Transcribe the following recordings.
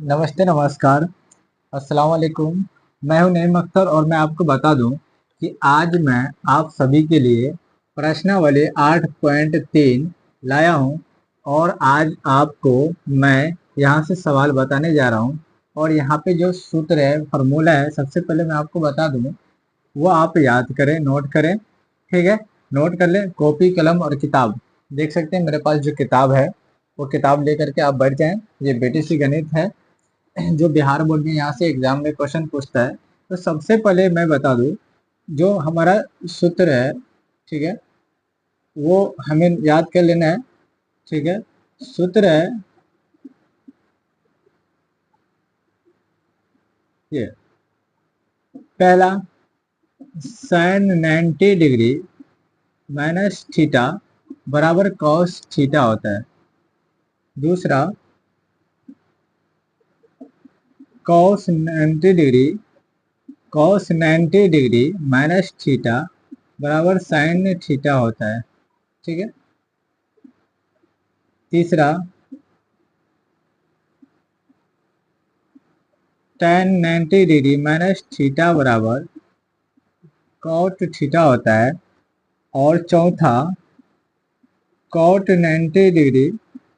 नमस्ते, नमस्कार, अस्सलाम वालेकुम। मैं हूं नईम अख्तर और मैं आपको बता दूं कि आज मैं आप सभी के लिए प्रश्नावली 8.3 लाया हूं और आज आपको मैं यहां से सवाल बताने जा रहा हूं। और यहां पे जो सूत्र है, फार्मूला है, सबसे पहले मैं आपको बता दूं, वो आप याद करें, नोट करें। ठीक है, नोट कर लें, कॉपी कलम और किताब। देख सकते हैं मेरे पास जो किताब है, वो किताब लेकर के आप बैठ जाएं। ये बीटीसी गणित है जो बिहार बोर्ड में यहाँ से एग्जाम में क्वेश्चन पूछता है। तो सबसे पहले मैं बता दूं, जो हमारा सूत्र है, ठीक है, वो हमें याद कर लेना है। ठीक है, सूत्र है ये, पहला साइन 90 डिग्री माइनस थीटा बराबर कॉस थीटा होता है। दूसरा कॉस 90 डिग्री माइनस थीटा बराबर साइन थीटा होता है। ठीक है, तीसरा tan 90 डिग्री माइनस थीटा बराबर कॉट थीटा होता है। और चौथा कॉट 90 डिग्री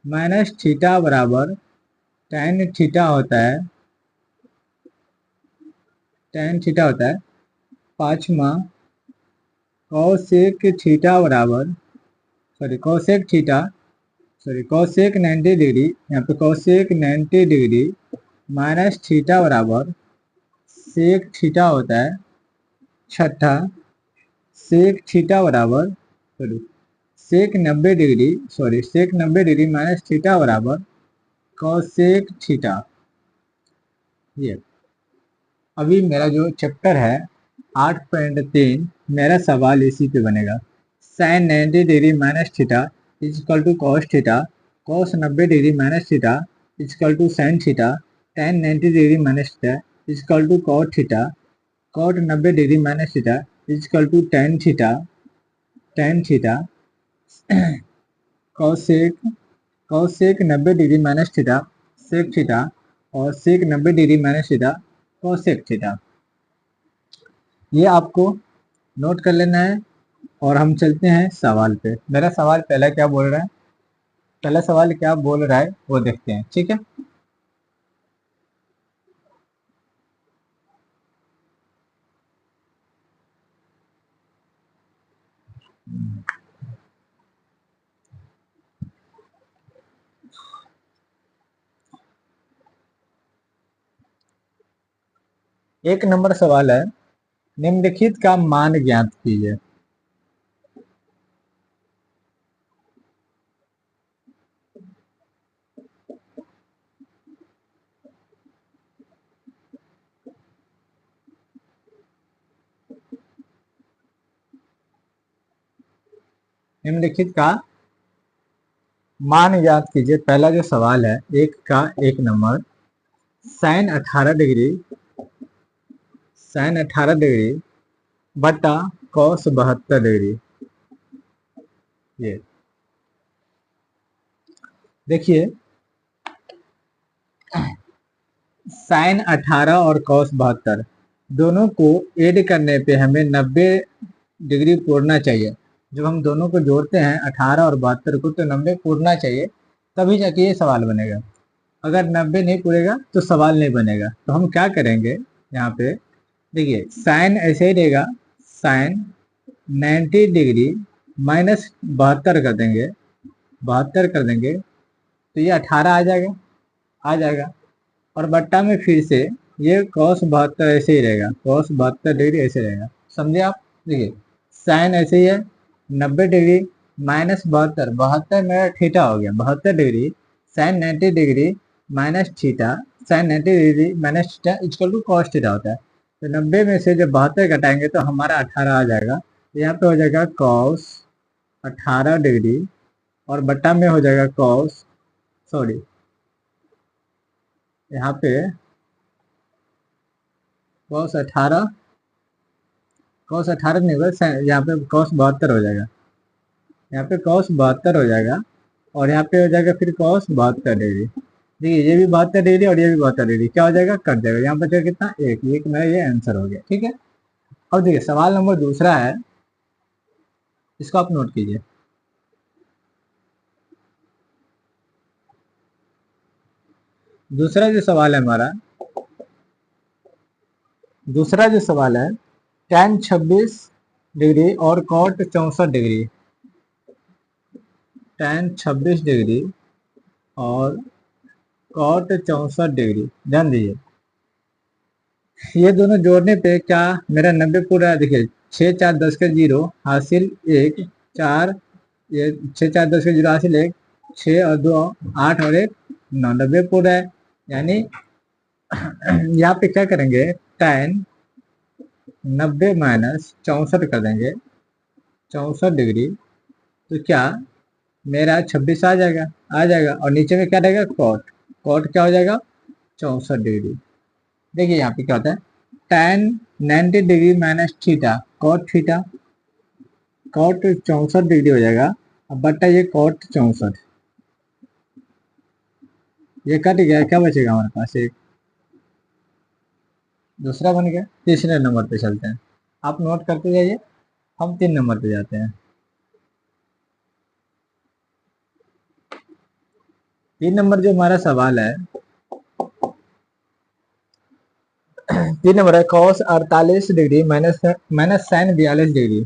माइनस थीटा बराबर tan थीटा होता है। tan थीटा होता है। पांचवा कॉसेक थीटा बराबर कॉसेक 90 डिग्री, यहाँ पे कॉसेक 90 डिग्री माइनस थीटा बराबर सेक थीटा होता है। छठा सेक थीटा बराबर सेक 90 डिग्री माइनस थीटा बराबर कॉसेक थीटा। ये अभी मेरा जो चैप्टर है 8.3, मेरा सवाल इसी पे बनेगा। Sine 90 degree minus theta equal to cos theta, cos 90 degree minus theta equal to sine theta, tan 90 degree minus theta equal to cot theta, cot 90 degree minus theta equal to tan theta, cosec cosec 90 degree minus theta sec theta और sec 90 degree minus theta cosec theta. ये आपको note कर लेना है और हम चलते हैं सवाल पे। मेरा सवाल पहला क्या बोल रहा है, पहला सवाल क्या बोल रहा है वो देखते हैं। ठीक है, एक नंबर सवाल है, निम्नलिखित का मान ज्ञात कीजिए। निम्नलिखित का मान ज्ञात कीजिए। पहला जो सवाल है, एक नंबर, साइन 18 डिग्री बटा कॉस 72 डिग्री। ये देखिए, साइन 18 और कॉस 72 दोनों को ऐड करने पे हमें 90 डिग्री पूरना चाहिए। जब हम दोनों को जोड़ते हैं 18 और 72 को, तो 90 पूरना चाहिए, तभी जाके ये सवाल बनेगा। अगर 90 नहीं पूरेगा तो सवाल नहीं बनेगा। तो हम क्या करेंगे, यहाँ पे देखिए, साइन ऐसे ही रहेगा, साइन 90 डिग्री माइनस 72 कर देंगे, 72 कर देंगे तो ये 18 आ जाएगा। और बट्टा में फिर से ये कॉस 72 ऐसे ही रहेगा, कॉस 72 डिग्री ऐसे रहेगा। समझे आप? देखिए, साइन ऐसे ही है, 90 डिग्री माइनस 72, 72 मेरा थीटा हो गया, 72 degree sine 90 degree minus theta, sine 90 degree minus theta equal to cos theta होता है। तो 90 में से जब 72 घटाएंगे तो हमारा 18 आ जाएगा। तो यहाँ पे हो जाएगा कॉस 18 डिग्री और बट्टा में हो जाएगा यहाँ पे कॉस 18 नहीं होगा, यहाँ पे कॉस 72 हो जाएगा, यहाँ पे कॉस 72 हो जाएगा और यहाँ पे हो जाएगा फिर कॉस 72 डिग्री। देखिए ये भी 72 डिग्री और ये भी 72 डिग्री, क्या हो जाएगा, कट जाएगा। यहाँ बचेगा कितना, एक मेरा ये आंसर हो गया। ठीक है, अब देखिए सवाल नंबर दूसरा है, इसको आप नोट कीजिए। दूसरा जो सवाल है हमारा, दूसरा जो सवाल है, tan 26 डिग्री और cot 64 डिग्री, tan 26 डिग्री और cot 64 डिग्री, ध्यान दीजिए। ये दोनों जोड़ने पे क्या मेरा 90 पूरा, देखिए 6 4 10 का 0 हासिल 1 4, ये 6 4 10 का 0 हासिल 1, 6 और 2 8 और 1 9, 90 पूरा है। यानी यहाँ पे क्या करेंगे, tan 90 माइनस 64 कर देंगे, 64 डिग्री, तो क्या मेरा 26 आ जाएगा और नीचे में क्या रहेगा, कॉट क्या हो जाएगा, 64 डिग्री। देखिए यहाँ पे क्या होता है, tan 90 degree minus theta cot theta, cot 64 degree हो जाएगा। अब बट्टा ये कॉट 64, ये कट गया, क्या बचेगा हमारे पास, एक दूसरा बन गया। तीसरे नंबर पे चलते हैं, आप नोट करते जाइए, हम 3 नंबर पे जाते हैं। 3 नंबर जो हमारा सवाल है, 3 नंबर है, cos 48 degree minus minus sine 42 degree,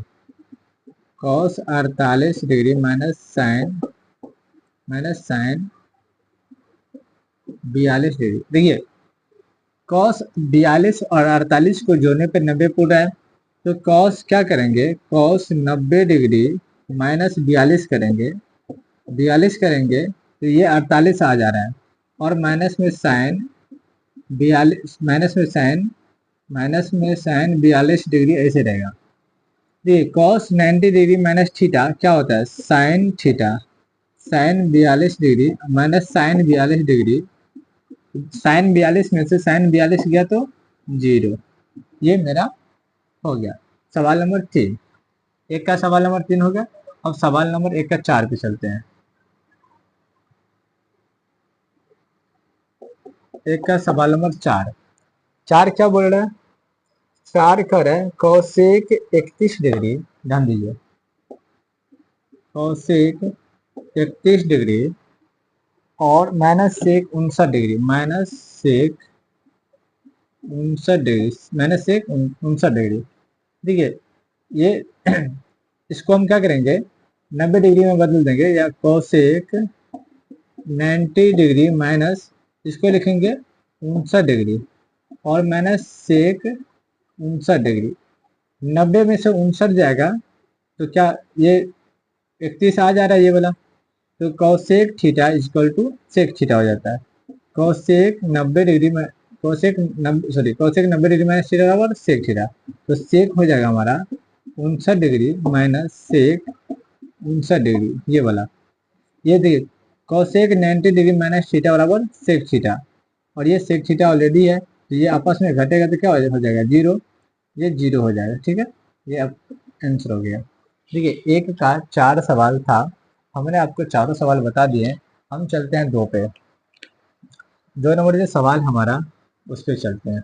cos 48 degree minus sine 42 degree. देखिए cos 42 और 48 को जोड़ने पे 90 पूरा है, तो cos क्या करेंगे, cos 90 डिग्री माइनस 42 करेंगे, 42 करेंगे तो ये 48 आ जा रहा है, और माइनस में साइन 42, माइनस में साइन 42 डिग्री ऐसे रहेगा। देखिए cos 90 डिग्री माइनस थीटा क्या होता है, sine theta, sine 42 degree minus sine 42 degree, sine 42 में से साइन 42 गया तो 0, ये मेरा हो गया सवाल नंबर 3। एक का सवाल नंबर 3 हो गया। अब सवाल नंबर 1 का 4 पे चलते हैं। एक का सवाल नंबर 4, 4 क्या बोल रहा है, 4 कर है कोसेक 31 डिग्री, ध्यान दीजिए, कोसेक 31 डिग्री और minus sec 59 degree, minus sec 59 degree, minus sec 59 degree. देखिए ये इसको हम क्या करेंगे, 90 डिग्री में बदल देंगे, या कोसेक 90 डिग्री माइनस, इसको लिखेंगे 59 डिग्री और माइनस सेक 59 डिग्री। 90 में से 59 जाएगा तो क्या ये 31 आ जा रहा है ये वाला, तो cosec theta equal to sec theta हो जाता है। कोसेक 90 डिग्री में कोसेक 90 डिग्री माइनस थीटा बराबर सेक थीटा, तो सेक हो जाएगा हमारा 59 डिग्री माइनस सेक 59 डिग्री, ये वाला। ये देखिए कोसेक 90 डिग्री माइनस थीटा बराबर सेक थीटा, और ये सेक थीटा ऑलरेडी है, तो ये आपस में घटेगा तो क्या हो जाएगा, 0, ये 0 हो जाएगा। ठीक है, ये अब आंसर हो गया। देखिए 1 का 4 सवाल था, हमने आपको चारों सवाल बता दिए। हम चलते हैं 2 पे, 2 नंबर जो सवाल हमारा उस पर चलते हैं।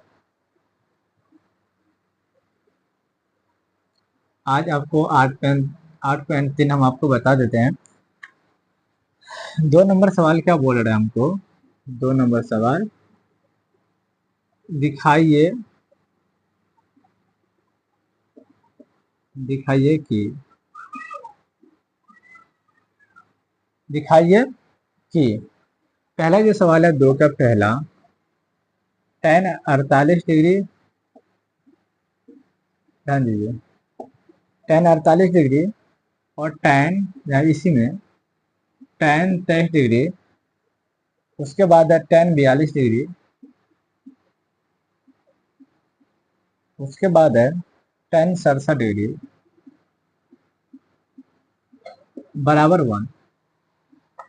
आज आपको 8.3 हम आपको बता देते हैं। 2 नंबर सवाल क्या बोल रहे हैं हमको, 2 नंबर सवाल, दिखाइए दिखाइए कि दिखाइए कि पहला जो सवाल है 2 का पहला, tan 48 डिग्री, ध्यान दीजिए, tan 48 डिग्री और tan इसी में tan 23 डिग्री, उसके बाद है tan 42 डिग्री, उसके बाद है tan 67 डिग्री बराबर 1।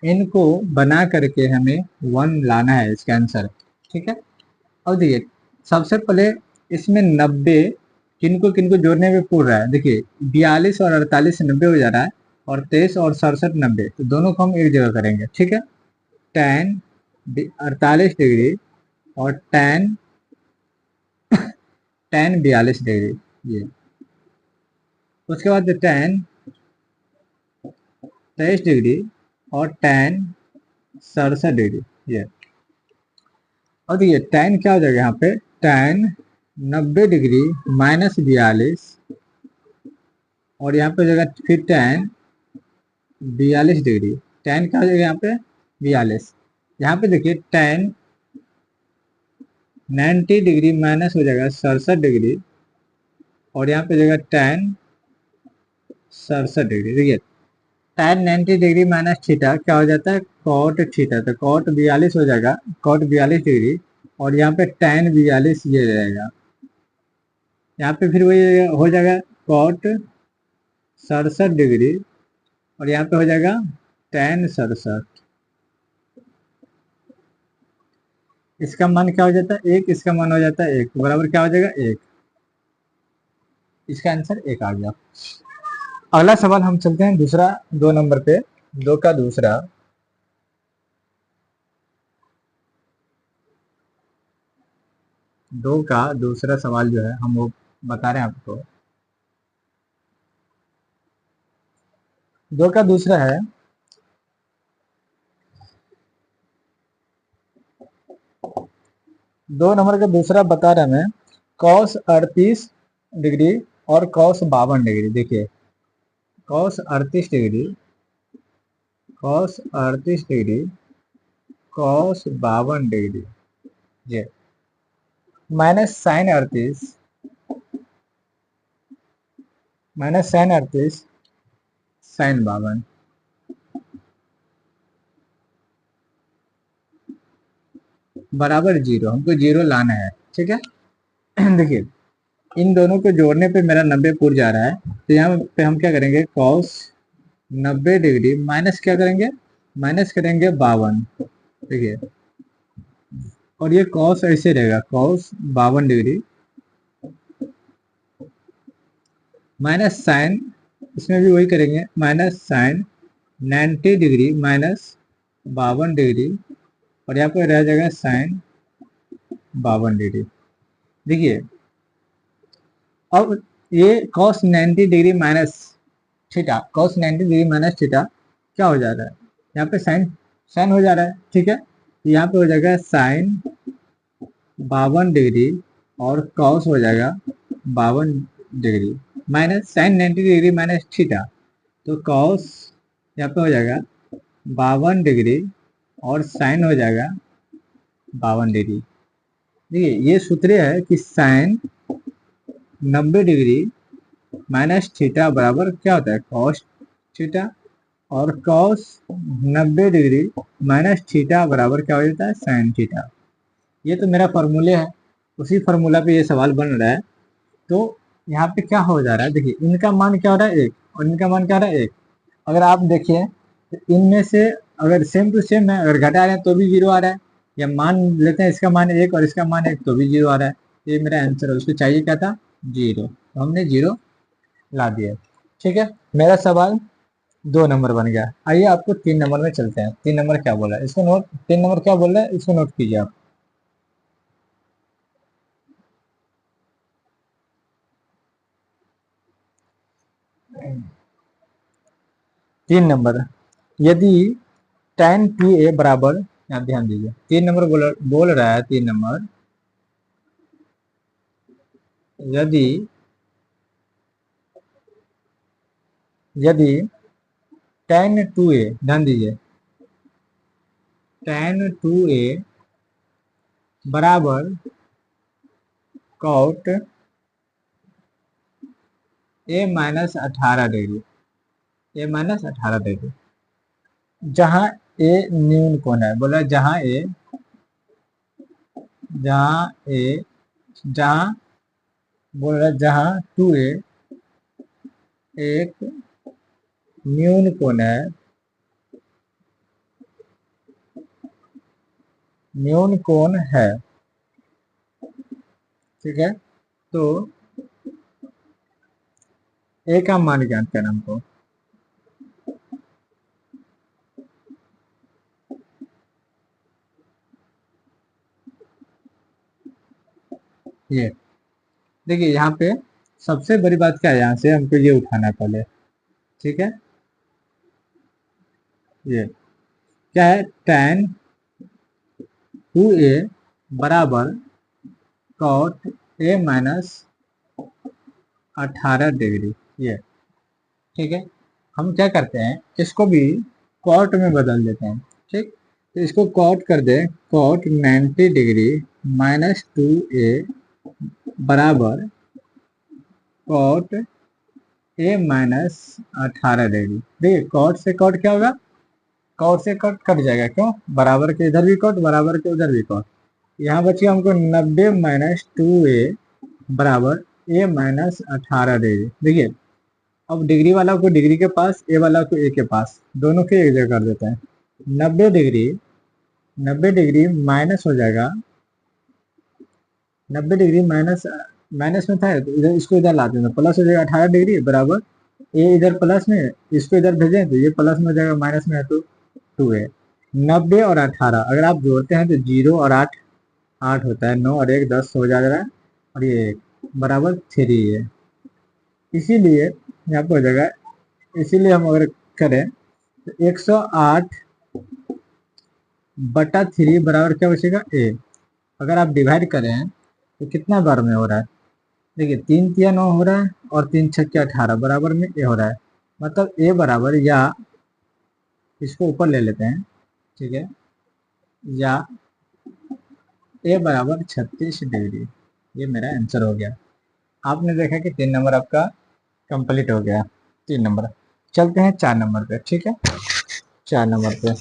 इनको बना करके हमें 1 लाना है इसका आंसर। ठीक है, अब देखिए सबसे पहले इसमें 90 किनको किनको जोड़ने में पूछ रहा है। देखिए 42 और 48 से 90 हो जा रहा है, और 23 और 67 90, तो दोनों को हम एक जगह करेंगे। ठीक है, tan 48 डिग्री और tan 42 डिग्री ये। उसके बाद tan 23 डिग्री और tan 67 डिग्री ये। और देखिए tan क्या हो जाएगा यहाँ पे, tan 90 डिग्री -42 और यहाँ पे हो जाएगा फिर tan 42 डिग्री। tan क्या हो जाएगा यहाँ पे 42। यहाँ पे देखिए tan 90 डिग्री माइनस हो जाएगा 67 डिग्री और यहाँ पे हो जाएगा tan 67 डिग्री। देखिए tan 90 डिग्री माइनस थीटा क्या हो जाता है cot थीटा, तो cot 42 हो जाएगा, cot 42 डिग्री और यहाँ पे tan 42 ये रहेगा। यहाँ पे फिर वही हो जाएगा cot 67 डिग्री और यहाँ पे हो जाएगा tan 67। इसका मान क्या हो जाता है 1, इसका मान हो जाता है 1, तो बराबर क्या हो जाएगा 1। इसका आंसर 1 आ गया। अगला सवाल हम चलते हैं दूसरा 2 नंबर पे। 2 का दूसरा, सवाल जो है हम वो बता रहे हैं आपको। 2 का दूसरा है 2 नंबर का दूसरा बता रहे हमें cos 38 डिग्री और cos 52 डिग्री। देखिए cos 38 degree, cos 38 degree, cos 52 degree ये माइनस साइन 38 साइन 52 बराबर 0। हमको 0 लाना है, ठीक है। देखिए इन दोनों को जोड़ने पे मेरा 90 पूर जा रहा है, तो यहाँ पे हम क्या करेंगे cos 90 डिग्री माइनस क्या करेंगे, माइनस करेंगे 52। देखिए और ये cos ऐसे रहेगा cos 52 डिग्री माइनस साइन, इसमें भी वही करेंगे minus sine 90 degree minus 52 degree और यहाँ पे रह जाएगा साइन 52 डिग्री। देखिए अब ये cos 90 degree minus theta, cos 90 degree minus theta क्या हो जा रहा है, यहाँ पे साइन साइन हो जा रहा है, ठीक है। यहाँ पे हो जाएगा साइन 52 डिग्री और cos हो जाएगा 52 degree minus sine 90 degree minus theta, तो cos यहाँ पे हो जाएगा 52 डिग्री और साइन हो जाएगा 52 डिग्री। देखिए ये सूत्र है कि साइन 90 डिग्री माइनस थीटा बराबर क्या होता है cos थीटा और cos 90 डिग्री माइनस थीटा बराबर क्या हो जाता है साइन थीटा। ये तो मेरा फॉर्मूले है, उसी फार्मूला पे ये सवाल बन रहा है। तो यहाँ पे क्या हो जा रहा है, देखिए इनका मान क्या हो रहा है 1 और इनका मान क्या हो रहा है 1। अगर आप देखिए तो इनमें से अगर सेम टू सेम है, अगर घटा रहे हैं तो भी 0 आ रहा है, या मान लेते हैं इसका मान 1 और इसका मान 1 तो भी 0 आ रहा है। ये मेरा आंसर है, उसको चाहिए क्या था 0, तो हमने 0 ला दिया, ठीक है। मेरा सवाल 2 नंबर बन गया। आइए आपको 3 नंबर में चलते हैं। 3 नंबर क्या बोला है इसको नोट, 3 नंबर क्या बोल रहा है इसको नोट कीजिए आप। तीन नंबर, यदि tan 2a बराबर, यहाँ ध्यान दीजिए 3 नंबर बोल रहा है 3 नंबर, यदि यदि tan 2a, ध्यान दीजिए tan 2a बराबर cot a minus 18 degree, a minus 18 degree, जहां a न्यून कोण है, बोला जहां a जहां बोल रहा है जहां 2a एक न्यून कोण है, न्यून कोण है, ठीक है। तो a का मान ज्ञात करना हमको, ये देखिए यहाँ पे सबसे बड़ी बात क्या है, यहाँ से हमको ये उठाना है पहले, ठीक है। ये क्या है, tan 2a बराबर cot a माइनस 18 डिग्री, ये ठीक है। हम क्या करते हैं, इसको भी कॉट में बदल देते हैं, ठीक। तो इसको कॉट कर दे, कॉट 90 डिग्री माइनस 2a बराबर कॉट a माइनस 18 डिग्री। देखिए कॉट से कॉट क्या होगा, कॉट से कॉट कट जाएगा, क्यों, बराबर के इधर भी कॉट, बराबर के उधर भी कॉट। यहाँ बचिए हमको 90 माइनस 2a बराबर a माइनस 18 डिग्री। देखिए अब डिग्री वाला को डिग्री के पास, ए वाला को ए के पास, दोनों के एक जगह कर देते हैं। 90 डिग्री माइनस हो जाएगा, 90 डिग्री माइनस, माइनस में था तो इधर इसको इधर लाते हैं, प्लस हो जाएगा 18 डिग्री बराबर ए इधर प्लस में, इसको इधर भेजें तो ये प्लस में हो जाएगा, माइनस में है तो 2a। 90 और 18 अगर आप जोड़ते हैं तो 0 और 8 8 होता है, 9 और 1 10 हो जा रहा है, और ये 1 बराबर 3 है। इसीलिए यहाँ पे हो जाएगा, इसीलिए हम अगर करें तो 108 बटा 3 बराबर क्या बचेगा, ए। अगर आप डिवाइड करें तो कितना बार में हो रहा है, देखिए 3 तिया 9 हो रहा है और 3 छक्के 18 बराबर में ए हो रहा है, मतलब ए बराबर, या इसको ऊपर ले लेते हैं, ठीक है, या ए बराबर 36 डिग्री। ये मेरा आंसर हो गया। आपने देखा कि 3 नंबर आपका कंप्लीट हो गया, 3 नंबर। चलते हैं 4 नंबर पे, ठीक है। 4 नंबर पे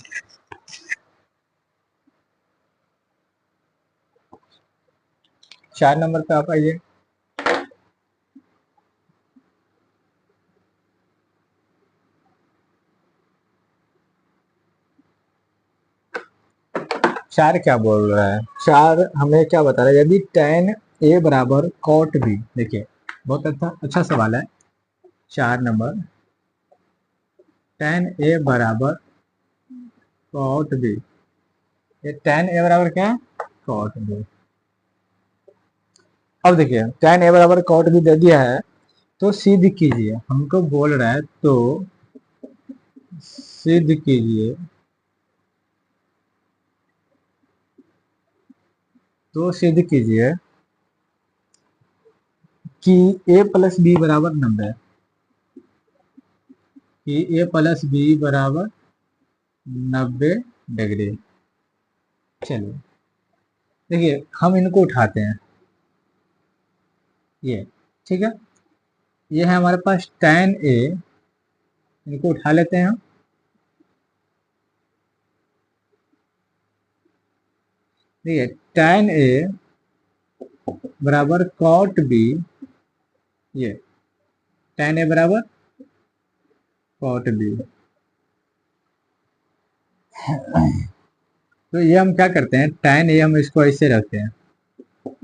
4 नंबर पे आप आइए। चार क्या बोल रहा है, चार हमें क्या बता रहा है, यदि tan a बराबर cot b, देखिए बहुत अच्छा सवाल है। 4 नंबर, tan a बराबर cot b, ये tan a बराबर क्या है, cot b। अब देखिए tan a बराबर cot b दे दिया है, तो सिद्ध कीजिए, हमको बोल रहा है तो सिद्ध कीजिए, तो सिद्ध कीजिए कि a प्लस बी बराबर 90, कि a प्लस बी बराबर 90 डिग्री। चलिए देखिए हम इनको उठाते हैं, ये ठीक है, ये है हमारे पास tan a, इनको उठा लेते हैं हम। देखिए tan a बराबर cot b, ये tan a बराबर cot b। तो ये हम क्या करते हैं, tan a हम इसको ऐसे रखते हैं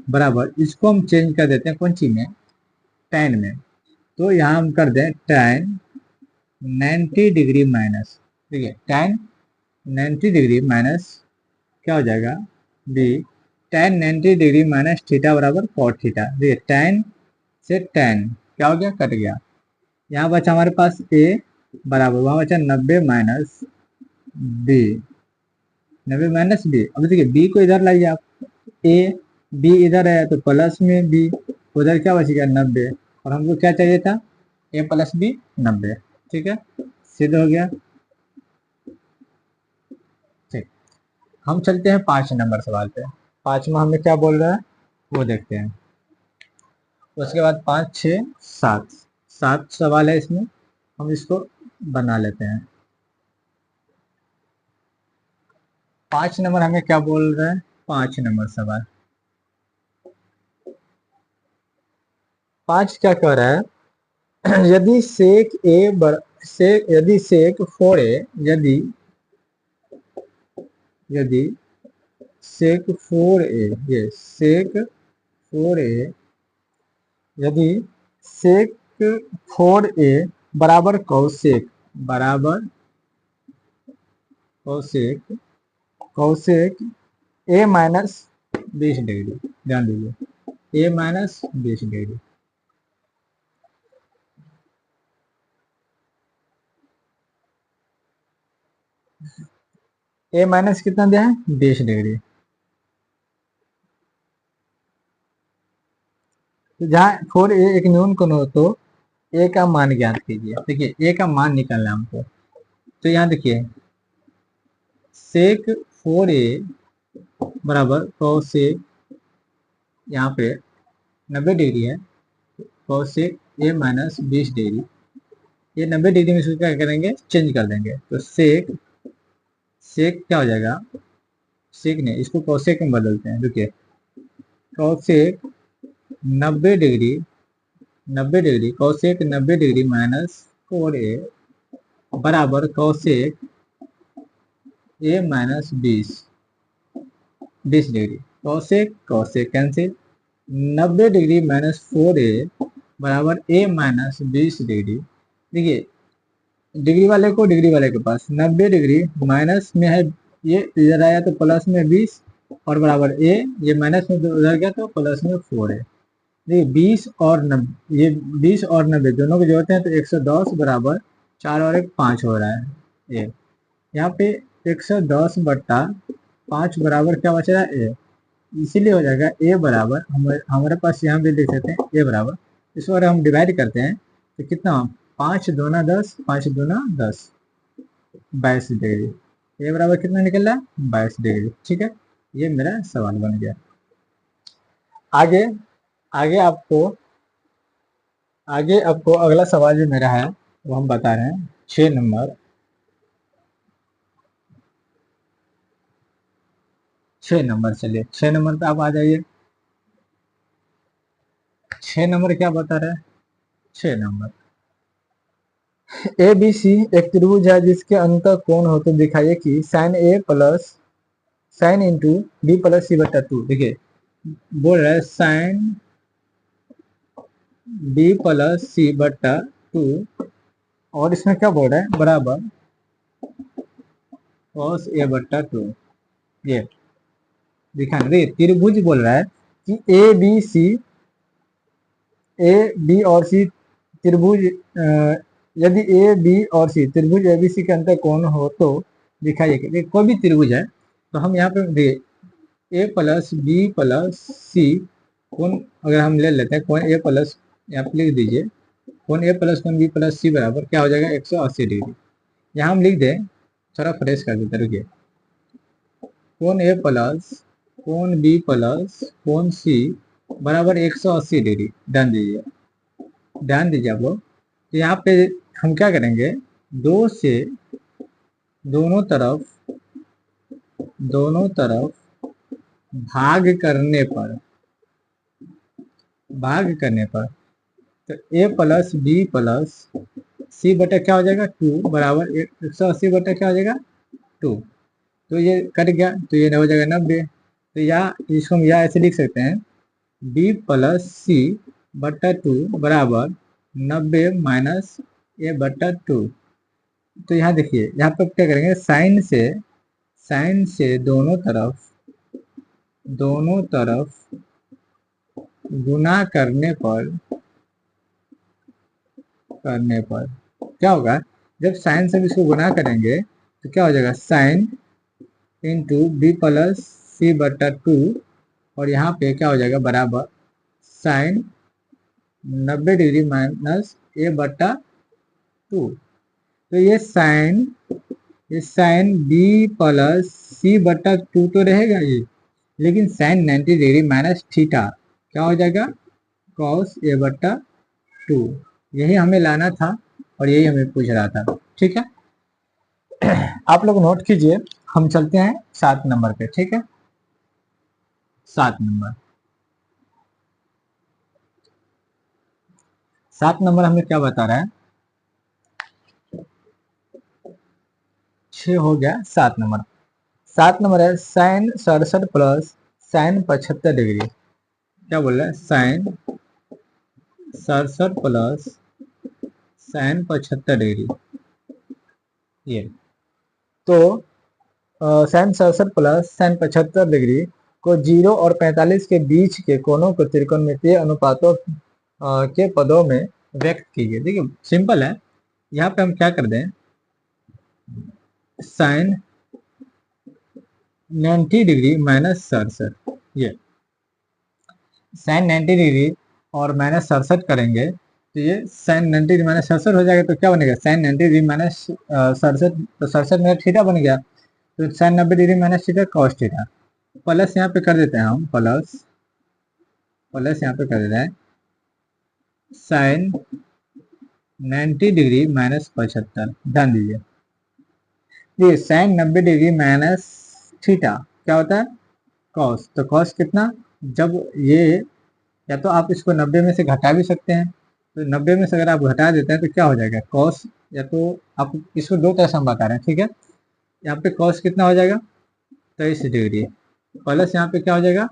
बराबर, इसको हम चेंज कर देते हैं कौन सी में, tan में। तो यहाँ हम कर दें tan 90 डिग्री माइनस, देखिए tan 90 डिग्री माइनस क्या हो जाएगा, b tan 90 degree minus theta बराबर cot थीटा। देखिए tan से tan क्या हो गया, कट गया। यहाँ बचा हमारे पास a बराबर, वहां बचा 90 माइनस b, 90 माइनस b। अब देखिए b को इधर लाइए आप, a b इधर है तो प्लस में b, उधर क्या बचेगा 90, और हमको क्या चाहिए था, a प्लस b 90, ठीक है, सिद्ध हो गया। ठीक, हम चलते हैं 5 नंबर सवाल पे। 5 में हमें क्या बोल रहा है वो देखते हैं। उसके बाद 5 6 7 7 सवाल है इसमें, हम इसको बना लेते हैं। 5 नंबर हमें क्या बोल रहा है, 5 नंबर सवाल, 5 क्या कह रहा है, यदि सेक ए यदि सेक 4a, यदि यदि सेक 4a, ये सेक 4a, यदि सेक 4a बराबर कौसेक, बराबर कौसेक, कौसेक a माइनस 20 डिग्री, ध्यान दीजिए ए माइनस 20 डिग्री। ए माइनस कितना दिया है 20 डिग्री। तो जहाँ फोर ए एक न्यून कोण हो तो ए का मान ज्ञात कीजिए। देखिए ए का मान निकालना हमको। तो यहाँ देखिए सेक 4a बराबर कॉसेक, यहाँ पे 90 डिग्री है, कॉसेक ए माइनस 20 डिग्री। ये 90 डिग्री में इसको क्या करेंगे चेंज कर देंगे। तो सेक सेक क्या हो जाएगा, सेक ने इसको कॉसेक में बदलते हैं। देखिए cosec 90 degree, 90 degree cosec 90 degree minus 4a बराबर कॉसेक ए minus 20 degree. Cosec cosec cancel, 90 degree minus 4a बराबर ए माइनस 20 डिग्री। देखिए डिग्री वाले को डिग्री वाले के पास 90 डिग्री माइनस में है, ये इधर आया तो प्लस में 20 और बराबर ए, ये माइनस में उधर गया तो प्लस में 4 है। देखिए 20 और 90, ये 20 और 90 दोनों को जोड़ते हैं तो 110 बराबर 4 और 1 5 हो रहा है। ये यहाँ पे 110/5 बराबर क्या बच रहा है ए, इसीलिए हो जाएगा ए बराबर हमारे पास यहाँ भी लिख सकते हैं ए बराबर, इसको अगर हम डिवाइड करते हैं तो कितना 5 दूना 10, 5 दूना 10, 22 डिग्री। ए बराबर कितना निकल रहा है 22 डिग्री। ठीक है, ये मेरा सवाल बन गया। आगे आगे आपको अगला सवाल जो मेरा है वो हम बता रहे हैं 6 नंबर। 6 नंबर, चलिए 6 नंबर पे आप आ जाइए। 6 नंबर क्या बता रहा है, 6 नंबर ए बी सी एक त्रिभुज है जिसके अंत कोण हो तो दिखाइए कि sine A plus sine into B plus C बटा 2। देखिए बोल रहा है साइन बी प्लस सी बटा 2 और इसमें क्या बोल रहा है बराबर कॉस ए बटा 2। ये दिखाना, देखिए त्रिभुज बोल रहा है कि A B C, A B और सी त्रिभुज, यदि ए बी और सी त्रिभुज ए बी सी के अंतर कोण हो तो दिखाइए कि कोई भी त्रिभुज है। तो हम यहाँ पे देखिए ए प्लस बी प्लस सी कोण अगर हम ले लेते हैं, कोण ए प्लस, यहाँ पे लिख दीजिए कोण ए प्लस कोण बी प्लस सी बराबर क्या हो जाएगा 180 डिग्री। यहाँ हम लिख दें, थोड़ा फ्रेश कर देते, रुकिए कोण ए प्लस कोण बी प्लस कोण सी बराबर 180 डिग्री। ध्यान दीजिए, ध्यान दीजिए आप लोग। तो यहाँ पे हम क्या करेंगे, दो से दोनों तरफ भाग करने पर तो ए प्लस बी प्लस सी बटा क्या हो जाएगा 2 बराबर 180 बटा क्या हो जाएगा 2। तो ये कट गया तो ये हो जाएगा 90। तो या इसको हम या ऐसे लिख सकते हैं बी प्लस सी बटा 2 बराबर 90 माइनस ए बटा 2। तो यहाँ देखिए यहाँ पर क्या करेंगे, साइन से दोनों तरफ गुना करने पर क्या होगा, जब साइन से इसको गुना करेंगे तो क्या हो जाएगा sign into B plus C बटा 2 और यहाँ पे क्या हो जाएगा बराबर साइन 90 डिग्री माइनस ए बटा 2। तो ये साइन बी प्लस सी बटा 2 तो रहेगा ये, लेकिन साइन 90 डिग्री माइनस थीटा क्या हो जाएगा कॉस ए बटा 2। यही हमें लाना था और यही हमें पूछ रहा था। ठीक है, आप लोग नोट कीजिए, हम चलते हैं 7 नंबर पे। ठीक है, 7 नंबर हमें क्या बता रहा है, 6 हो गया। 7 नंबर है साइन 67 प्लस साइन 75 डिग्री। क्या बोल रहा है साइन 67 प्लस साइन 75 डिग्री। ये तो साइन 67 प्लस साइन 75 डिग्री को 0 और 45 के बीच के कोणों को त्रिकोणमितीय अनुपातों के पदों में व्यक्त कीजिए। देखिए सिंपल है, यहाँ पे हम क्या कर दें, साइन 90 डिग्री माइनस 67, ये साइन 90 डिग्री और माइनस 67 करेंगे तो ये साइन 90 डिग्री माइनस 67 हो जाएगा, तो क्या बनेगा, साइन 90 डिग्री माइनस 67, तो 67 मेरा थीटा बन गया, तो sine 90 degree minus theta cos theta, plus यहाँ पे कर देते हैं हम, प्लस यहाँ पे कर देते हैं साइन 90 डिग्री माइनस 75। ध्यान दीजिए, ये साइन 90 डिग्री माइनस थीटा क्या होता है, कॉस, तो कॉस कितना, जब ये, या तो आप इसको 90 में से घटा भी सकते हैं, तो 90 में से अगर आप घटा देते हैं तो क्या हो जाएगा कॉस, या तो आप इसको दो तरह से हम बता रहे हैं, ठीक है, यहाँ पे कॉस कितना हो जाएगा 23 डिग्री, प्लस यहाँ पे क्या हो जाएगा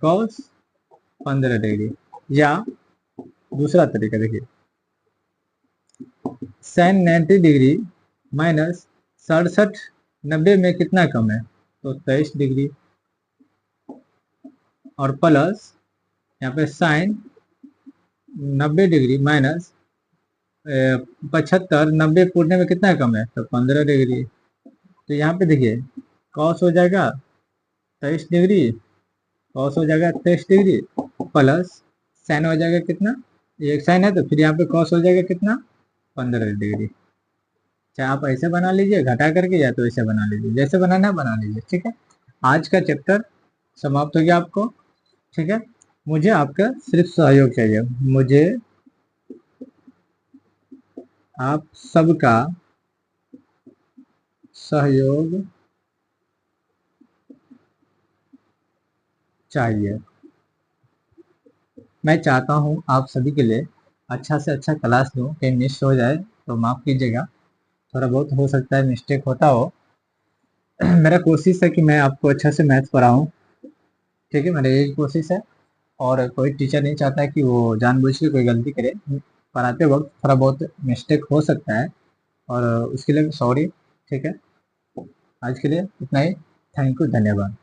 कॉस 15 डिग्री, या दूसरा तरीका देखिए, साइन 90 डिग्री माइनस 67 90 में कितना कम है, तो 23 डिग्री, और प्लस यहाँ पे साइन 90 डिग्री माइनस 75 90 पूर्णे में कितना कम है, तो 15 डिग्री, तो यहाँ पे देखिए कॉस हो जाएगा 23 डिग्री, कॉस हो जाएगा 23 डिग्री, प्लस साइन हो जाएगा कितना, ये एक साइन है तो फिर यहाँ पे कॉस हो जाएगा कितना 15 डिग्री। चाहे आप ऐसे बना लीजिए घटा करके, या तो ऐसे बना लीजिए, जैसे बनाना है बना लीजिए, ठीक है। आज का चैप्टर समाप्त हो गया आपको, ठीक है। मुझे आपका सिर्फ सहयोग चाहिए, मुझे आप सबका सहयोग चाहिए। मैं चाहता हूं आप सभी के लिए अच्छा से अच्छा क्लास दूं, कहीं मिस हो जाए तो माफ़ कीजिएगा, थोड़ा बहुत हो सकता है मिस्टेक होता हो। मेरा कोशिश है कि मैं आपको अच्छा से मैथ्स पढ़ाऊं, ठीक है, मेरी यही कोशिश है, और कोई टीचर नहीं चाहता है कि वो जानबूझ के कोई गलती करे, पढ़ाते वक्त थोड़ा बहुत मिस्टेक हो सकता है, और उसके लिए सॉरी, ठीक है। आज के लिए इतना ही, थैंक यू, धन्यवाद।